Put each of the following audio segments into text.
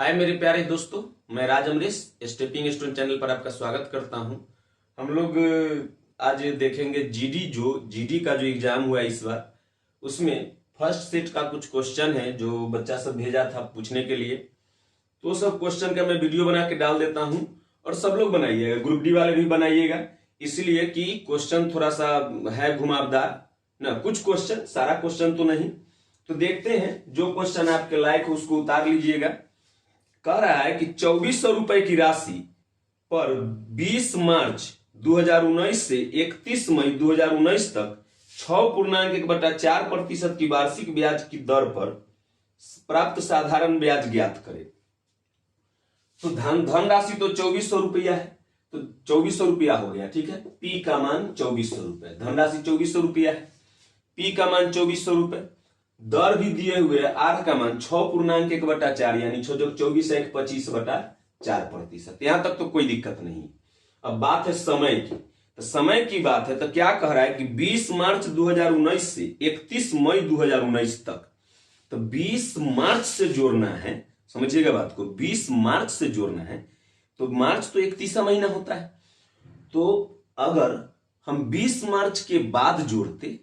हाय मेरे प्यारे दोस्तों, मैं राज अमरीश स्टेपिंग स्टोन चैनल पर आपका स्वागत करता हूं। हम लोग आज देखेंगे जीडी का जो एग्जाम हुआ इस बार, उसमें फर्स्ट सेट का कुछ क्वेश्चन है जो बच्चा सब भेजा था पूछने के लिए। तो सब क्वेश्चन का मैं वीडियो बना के डाल देता हूं और सब लोग बनाइएगा, ग्रुप डी वाले भी बनाइएगा, इसलिए कि क्वेश्चन थोड़ा सा है घुमावदार ना, कुछ क्वेश्चन, सारा क्वेश्चन तो नहीं। तो देखते हैं, जो क्वेश्चन आपके लायक हो उसको उतार लीजिएगा। कह रहा है कि 2400 रुपए की राशि पर 20 मार्च 2019 से 31 मई 2019 तक 6.1/4% की वार्षिक ब्याज की दर पर प्राप्त साधारण ब्याज ज्ञात करे। तो धनराशि तो 2400 रुपया है, तो 2400 रुपया हो गया, ठीक है। पी का मान 2400 रुपए, धनराशि 2400 रुपया है, पी का मान 2400 रुपए, दर भी दिए हुए आर का मान 6.1/4 यानी 24/25/4%। यहां तक तो कोई दिक्कत नहीं। अब बात है समय की, तो समय की बात है तो क्या कह रहा है कि 20 मार्च 2019 से 31 मई 2019 तक, तो 20 मार्च से जोड़ना है, समझिएगा बात को, 20 मार्च से जोड़ना है। तो मार्च तो 31वां महीना होता है, तो अगर हम 20 मार्च के बाद जोड़ते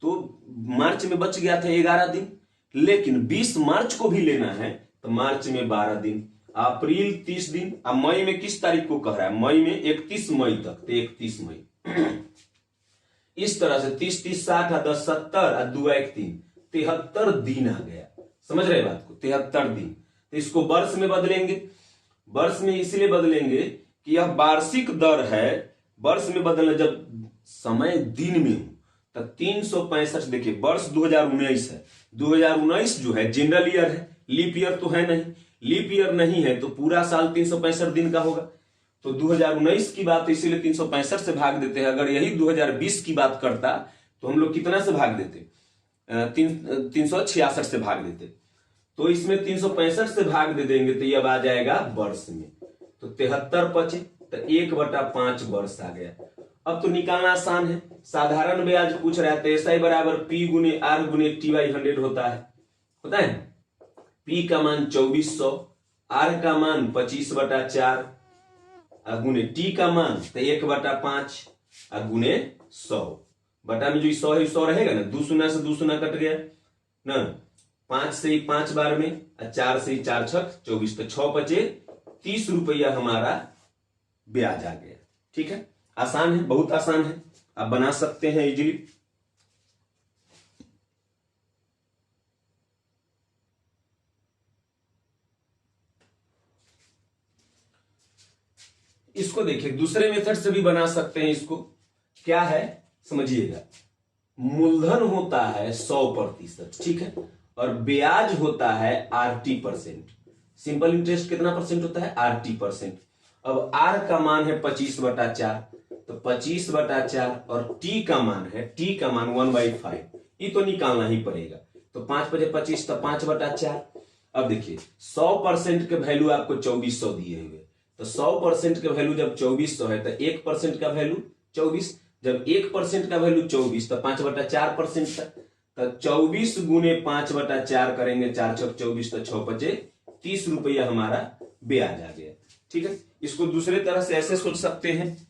तो मार्च में बच गया था 11 दिन, लेकिन 20 मार्च को भी लेना है तो मार्च में 12 दिन, अप्रैल 30 दिन, अब मई में किस तारीख को कह रहा है, मई में 31 मई तक, तो 31 मई इस तरह से 30 30 60 10 70 2 1 3 73 दिन आ गया। समझ रहे बात को, 73 दिन। तो इसको वर्ष में बदलेंगे, वर्ष में इसलिए बदलेंगे कि यह वार्षिक दर है। वर्ष में बदलना, जब समय दिन में हो तो 365, देखिए वर्ष 2019 है, 2019 जो है जनरल ईयर है, लीप ईयर तो है नहीं, लीप ईयर नहीं है तो पूरा साल 365 दिन का होगा। तो 2019 की बात, इसीलिए 365 से भाग देते हैं। अगर यही 2020 की बात करता तो हम लोग कितना से भाग देते, 366 से भाग देते। तो इसमें 365 से भाग दे देंगे तो ये अब आ जाएगा वर्ष में, तो 73 बचे, तो 1/5 वर्ष आ गया। अब तो निकालना आसान है, साधारण ब्याज पूछ रहा है तो एसआई बराबर पी गुने आर गुने टी/100 होता है। पी का मान 2400, आर का मान 25/4 गुने टी का मान तो 1/5 गुने 100, बटा में जो 100 है 100 रहेगा ना, 2 शून्य से 2 शून्य कट गया ना, 5 से 5 बार में, 4 से 4 छक 24, तो 6 बचे 30 रुपया हमारा ब्याज आ गया। ठीक है, आसान है, बहुत आसान है, आप बना सकते हैं इजीली। इसको देखिए, दूसरे मेथड से भी बना सकते हैं। इसको क्या है समझिएगा, मूलधन होता है 100%, ठीक है, और ब्याज होता है RT%। सिंपल इंटरेस्ट कितना परसेंट होता है, RT%। अब R का मान है 25/4, तो 25/4 और T का मान है, T का मान 1/5, ये तो निकालना ही पड़ेगा। तो 5 बजे 25, तो 5/4। अब देखिए 100% के वैल्यू आपको 2400 दिए हुए, तो 100% के वैल्यू जब 2400 है तो 1% का वैल्यू 24, जब 1% का वैल्यू 24 तो 5/4% था, तो 24 गुने 5/4 करेंगे, 4 छक 24, तो 6 बचे 30 रुपया हमारा ब्याज आ गया। ठीक है, इसको दूसरे तरह से ऐसे सोच सकते हैं।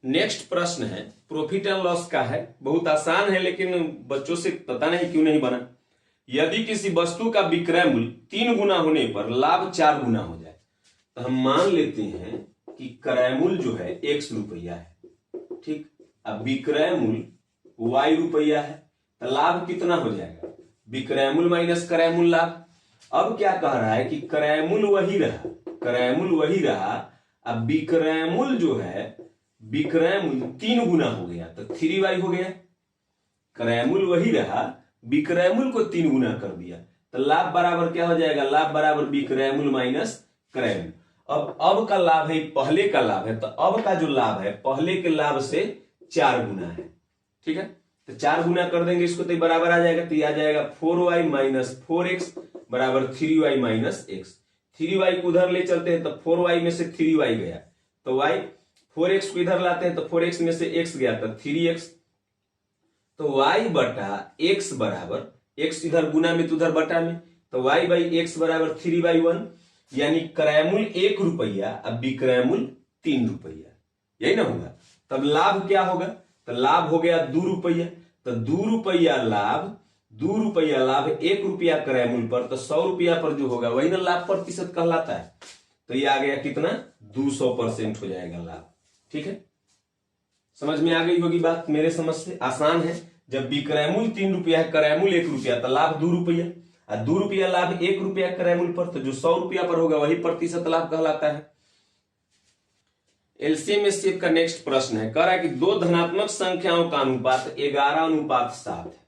नेक्स्ट प्रश्न है प्रॉफिट एंड लॉस का है, बहुत आसान है लेकिन बच्चों से पता नहीं क्यों नहीं बना। यदि किसी वस्तु का विक्रय मूल्य 3 गुना होने पर लाभ 4 गुना हो जाए, तो हम मान लेते हैं कि क्रय मूल्य जो है X रुपया है, ठीक, अब विक्रय मूल्य Y रुपया है, तो लाभ कितना हो जाएगा, विक्रय मूल्य माइनस क्रय मूल्य लाभ। अब क्या कह रहा है कि क्रय मूल्य वही रहा, क्रय मूल्य वही रहा, अब विक्रय मूल्य जो है, विक्रय मूल्य 3 गुना हो गया तो 3Y हो गया। क्रय मूल्य वही रहा, विक्रय मूल्य को 3 गुना कर दिया, तो लाभ बराबर क्या हो जाएगा, लाभ बराबर विक्रय मूल्य माइनस क्रय मूल्य। अब का लाभ है, पहले का लाभ है, तो अब का जो लाभ है पहले के लाभ से 4 गुना है। ठीक है, तो 4 गुना कर देंगे इसको तो बराबर आ जाएगा, तो आ जाएगा 4Y माइनस 4X बराबर 3Y माइनस X। 3Y को उधर ले चलते हैं तो 4Y में से 3Y गया, तो Y, 4X को इधर लाते हैं तो 4X में से X गया तो 3X, तो Y बटा X बराबर, X इधर गुना में तो उधर बटा में, तो y बाई एक्स बराबर 3/1, यानी क्रयमूल्य 1 रुपया अब विक्रयमूल्य 3 रुपया, यही ना होगा। तब लाभ क्या होगा, तो लाभ हो गया 2 रुपया, तो 2 रुपया लाभ, 2 रुपया लाभ 1 रुपया क्रयमूल्य पर, तो 100 रुपया पर जो होगा वही ना लाभ प्रतिशत कहलाता है। तो ये आ गया कितना, 200% हो जाएगा लाभ। ठीक है, समझ में आ गई होगी बात मेरे समझ से, आसान है। जब विक्रयमूल्य 3 रुपया है, क्रयमूल्य 1 रुपया, तो लाभ 2 रुपया, और 2 रुपया लाभ 1 रुपया क्रयमूल्य पर, तो जो 100 रुपया पर होगा वही प्रतिशत लाभ कहलाता है। एलसीएम एचसीएफ का नेक्स्ट प्रश्न है, कह रहा है कि दो धनात्मक संख्याओं का अनुपात 11:7 है,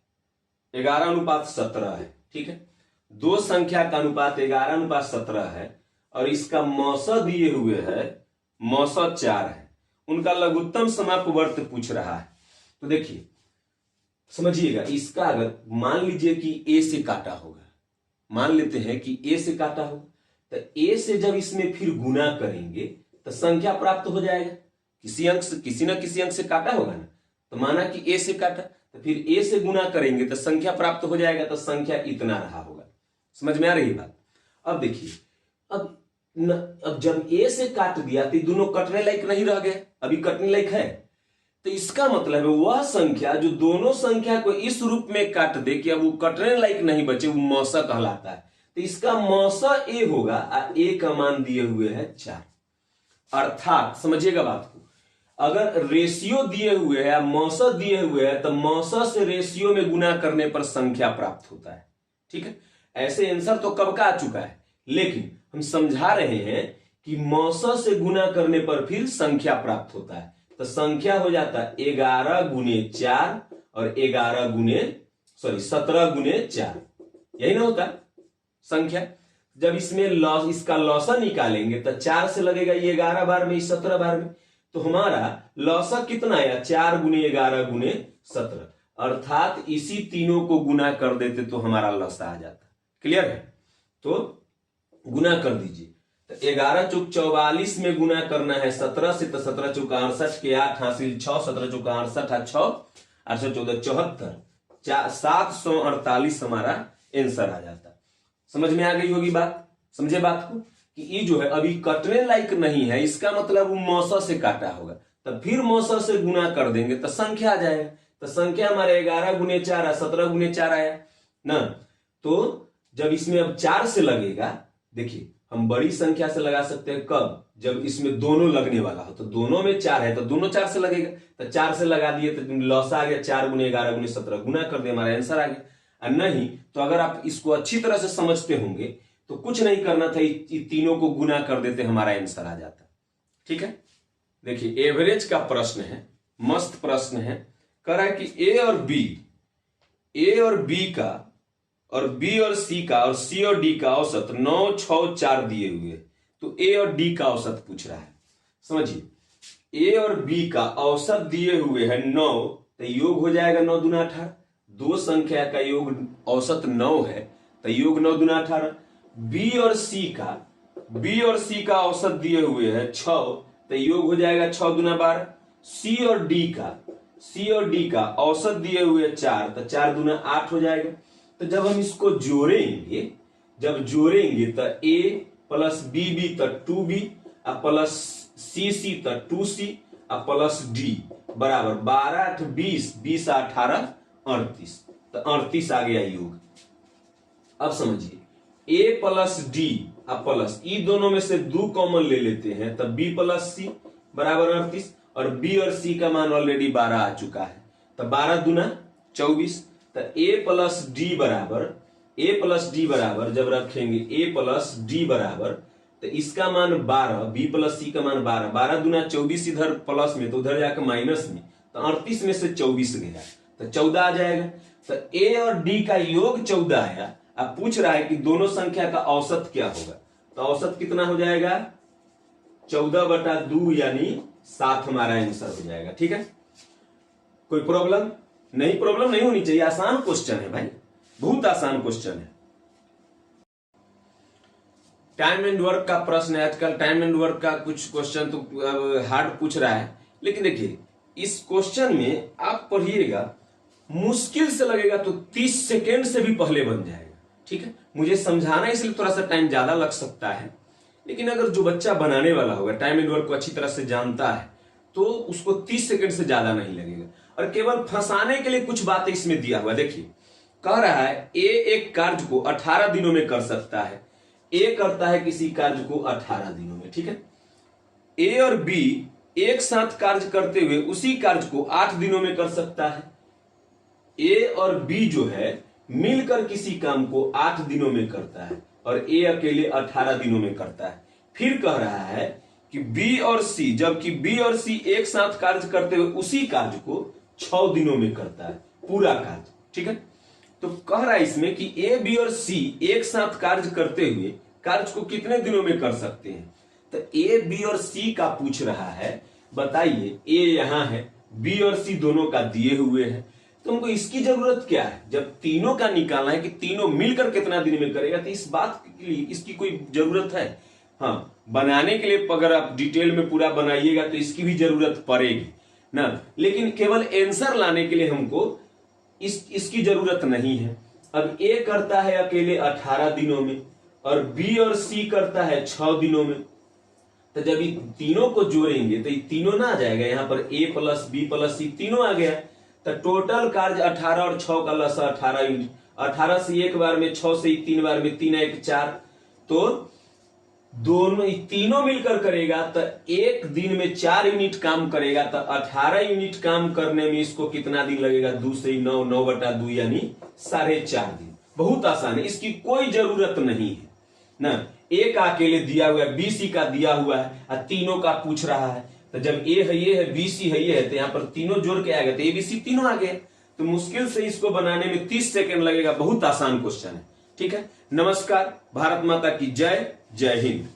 11:17 है। ठीक है, दो संख्या का अनुपात 11:17 है और इसका मौसा दिए हुए है, मौसा 4 है, उनका लघुत्तम समापवर्त पूछ रहा है। तो देखिए समझिएगा, इसका अगर मान लीजिए कि ए से काटा होगा, मान लेते हैं कि ए से काटा होगा, तो ए से जब इसमें फिर गुना करेंगे तो संख्या प्राप्त हो जाएगा। किसी अंक से, किसी ना किसी अंक से काटा होगा ना, तो माना कि ए से काटा, तो फिर ए से गुना करेंगे तो संख्या प्राप्त हो जाएगा, तो संख्या इतना रहा होगा। समझ में आ रही बात। अब देखिए, अब जब ए से काट दिया तो दोनों कटने लायक नहीं रह गए, अभी कटने लायक है, तो इसका मतलब है वह संख्या जो दोनों संख्या को इस रूप में काट दे कि अब वो कटने लायक नहीं बचे, वो मौसा कहलाता है। तो इसका मौसा ए होगा, और ए का मान दिए हुए है 4। अर्थात समझिएगा बात को, अगर रेशियो दिए हुए है, मौसा दिए हुए है, तो मौसा से रेशियो में गुना करने पर संख्या प्राप्त होता है। ठीक है, ऐसे आंसर तो कब का आ चुका है, लेकिन हम समझा रहे हैं कि मौसा से गुना करने पर फिर संख्या प्राप्त होता है। तो संख्या हो जाता है 11 गुने 4 और 17 गुने 4, यही ना होता संख्या। जब इसमें लॉस, इसका लौसा निकालेंगे तो 4 से लगेगा ये 11 बार में, 17 बार में, तो हमारा लौसा कितना आया, 4 गुने 11 गुने 17, अर्थात इसी तीनों को गुना कर देते तो हमारा लौसा आ जाता। क्लियर है, तो गुना कर दीजिए। तो 11 चौक 44 में गुना करना है 17 से, तो 17 चौक 68 के 8 हासिल 6, 17 चौक 68 6, 8 14 74, 748 हमारा आंसर आ जाता। समझ में आ गई होगी बात, समझे बात को, कि ये जो है अभी कटने लायक नहीं है, इसका मतलब वो मौसा से काटा होगा, तो फिर मौसा से गुना कर देंगे तो संख्या आ जाएगा। तो संख्या हमारे 11 गुने 4 17 गुने 4 आया ना। तो जब इसमें अब 4 से लगेगा, देखिए हम बड़ी संख्या से लगा सकते हैं कब, जब इसमें दोनों लगने वाला हो, तो दोनों में 4 है तो दोनों 4 से लगेगा, तो 4 से लगा दिए तो लौसा आ गया 4 गुने 11 गुने 17, गुना कर दिए हमारा आंसर आ गया। और नहीं तो अगर आप इसको अच्छी तरह से समझते होंगे तो कुछ नहीं करना था, तीनों को गुना कर देते हमारा आंसर आ जाता। ठीक है, देखिए एवरेज का प्रश्न है, मस्त प्रश्न है, कह रहा है कि ए और बी का और बी और सी का और सी और डी का औसत 9 6 4 दिए हुए, तो ए और डी का औसत पूछ रहा है। समझिए, ए और बी का औसत दिए हुए है 9, तो योग हो जाएगा 9 दूना 18, दो संख्या का योग औसत 9 है, तो योग 9 दूना 18। बी और सी का औसत दिए हुए है 6, तो योग हो जाएगा 6 दूना 12। सी और डी का औसत दिए हुए 4, तो 4 दूना 8 हो जाएगा। तो जब हम इसको जोड़ेंगे, तो a प्लस बी तो 2b, प्लस सी तो 2c, प्लस डी बराबर 12 8 20, 20 18 38, तो 38 आ गया योग। अब समझिए, a प्लस डी प्लस ई दोनों में से 2 कॉमन ले लेते हैं, तब b प्लस सी बराबर 38, और b और c का मान ऑलरेडी 12 आ चुका है, तो 12 दूना 24, तो a प्लस डी बराबर जब रखेंगे a प्लस डी बराबर, तो इसका मान 12, b प्लस सी का मान 12, 12 दूना 24, इधर प्लस में तो उधर जाकर माइनस में, तो 38 में से 24 गया तो 14 आ जाएगा। तो a और d का योग 14 आया। अब पूछ रहा है कि दोनों संख्या का औसत क्या होगा, तो औसत कितना हो जाएगा, 14/2 यानी 7 हमारा आंसर हो जाएगा। ठीक है, कोई प्रॉब्लम नहीं होनी चाहिए, आसान क्वेश्चन है भाई, बहुत आसान क्वेश्चन है। टाइम एंड वर्क का प्रश्न है, आजकल टाइम एंड वर्क का कुछ क्वेश्चन तो हार्ड पूछ रहा है, लेकिन देखिए इस क्वेश्चन में आप पढ़िएगा, मुश्किल से लगेगा तो 30 सेकेंड से भी पहले बन जाएगा। ठीक है, मुझे समझाना इसलिए थोड़ा सा टाइम ज्यादा लग सकता है, लेकिन अगर जो बच्चा बनाने वाला होगा टाइम एंड वर्क को अच्छी तरह से जानता है तो उसको 30 सेकंड से ज्यादा नहीं लगेगा। और केवल फंसाने के लिए कुछ बातें इसमें दिया हुआ, देखिए कह रहा है ए एक कार्य को 18 दिनों में कर सकता है। ए करता है किसी कार्य को 18 दिनों में, ठीक है। ए और बी एक साथ कार्य करते हुए उसी कार्य को 8 दिनों में कर सकता है। ए और बी जो है मिलकर किसी काम को 8 दिनों में करता है और ए अकेले 18 दिनों में करता है। फिर कह रहा है कि बी और सी, जबकि बी और सी एक साथ कार्य करते हुए उसी कार्य को 6 दिनों में करता है, पूरा कार्य, ठीक है। तो कह रहा है इसमें कि ए बी और सी एक साथ कार्य करते हुए कार्य को कितने दिनों में कर सकते हैं। तो ए बी और सी का पूछ रहा है, बताइए ए यहां है, बी और सी दोनों का दिए हुए हैं, तो हमको इसकी जरूरत क्या है। जब तीनों का निकालना है कि तीनों मिलकर कितना दिन में करेगा, तो इस बात के लिए इसकी कोई जरूरत है। हाँ, बनाने के लिए अगर आप डिटेल में पूरा बनाइएगा तो इसकी भी जरूरत पड़ेगी ना, लेकिन केवल आंसर लाने के लिए हमको इसकी जरूरत नहीं है। अब ए करता है अकेले 18 दिनों में और बी और सी करता है 6 दिनों में। तो जब ये तीनों को जोड़ेंगे तो ये तीनों ना आ जाएगा, यहां पर ए प्लस बी प्लस सी तीनों आ गया। तो टोटल कार्य 18 और 6 का लसा 18 यूनिट, 18 से एक बार में, 6 से 3 बार में, 3 1 4, तो दोनों तीनों मिलकर करेगा तो एक दिन में 4 यूनिट काम करेगा। तो 18 यूनिट काम करने में इसको कितना दिन लगेगा, 2 से 9, 9/2 यानी 4.5 दिन। बहुत आसान है, इसकी कोई जरूरत नहीं है ना। ए का अकेले दिया हुआ है, बी सी का दिया हुआ है और तीनों का पूछ रहा है। तो जब ए है ये है, बी सी है ये है, तो यहाँ पर तीनों जोड़ के आएगा तो ए बी सी तीनों आ गए। तो मुश्किल से इसको बनाने में 30 सेकंड लगेगा। बहुत आसान क्वेश्चन है, ठीक है। नमस्कार, भारत माता की जय, जय हिंद।